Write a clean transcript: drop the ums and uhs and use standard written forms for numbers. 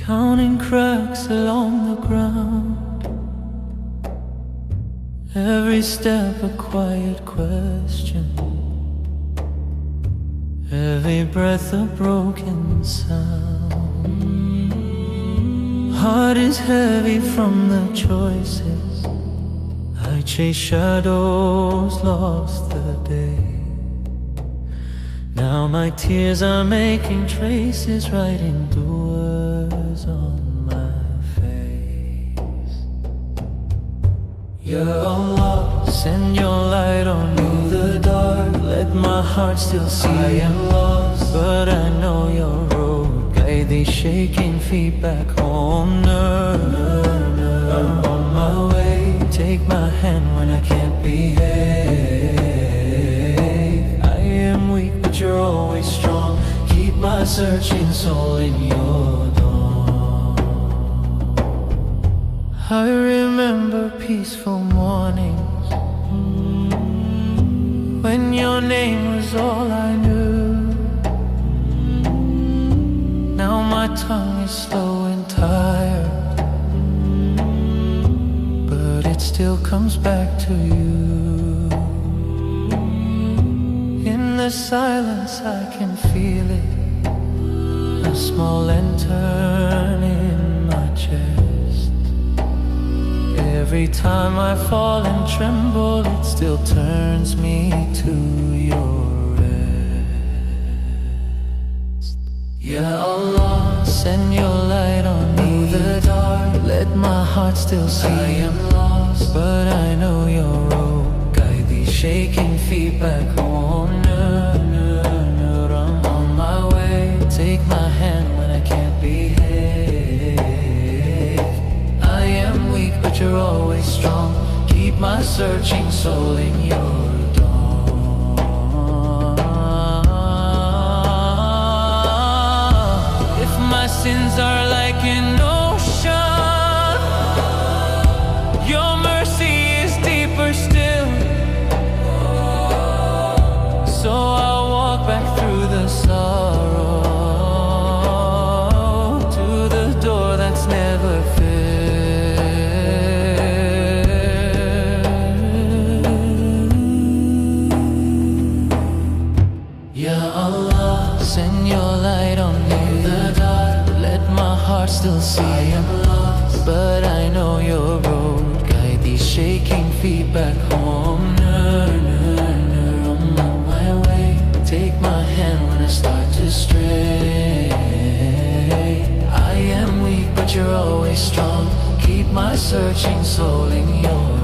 counting cracks along the ground, every step a quiet question, every breath a broken sound. Heart is heavy from the choices, I chase shadows, lost the day. Now my tears are making traces, writing the words on my face. Ya Allah, send your light on me the dark, let my heart still see. I am lost, but I know your road, guide these shaking feet back home. I'm on my way, take my hand when I can't behave. I am weak but you're always strong, keep my searching soul in your dawn. I remember peaceful mornings when your name was all I knew. Now my tongue is slow and tired, but it still comes back to you. In the silence I can feel it, a small lantern in my chest. Every time I fall and tremble, it still turns me to your rest. Ya Allah, send your light on me the dark, let my heart still see. I am lost, but I know your road, guide these shaking feet back home. I'm on my way, take my hand when I can't behave. I am weak but you're always strong, keep my searching soul in your dawn. If my sins are like an ocean, your mercy is deeper still. So I'll walk back through the sorrow to the door that's never filled. Ya Allah, send your light on me the dark, let my heart still see. I am lost, but I know your road, guide these shaking feet back home. Take my hand when I start to stray. I am weak but you're always strong, keep my searching soul in your